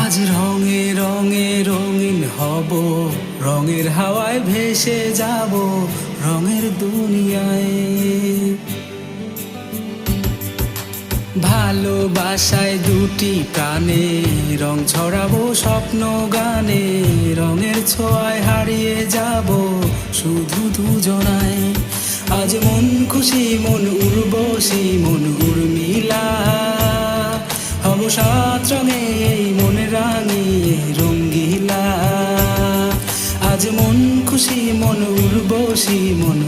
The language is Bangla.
আজ রঙে রঙে রঙিন হব, রঙের হাওয়ায় ভেসে যাব রঙের দুনিয়ায়। ভালোবাসায় দুটি প্রাণে রং ছড়াবো স্বপ্ন গানে, রঙের ছোঁয়ায় হারিয়ে যাব শুধু দুজনায়। আজ মন খুশি মন উর্বশী মন উর্মিলা, হব সাত রঙে এই মন রাঙিয়ে রঙ্গিলা। আজ মন খুশি মন উর্বশী মন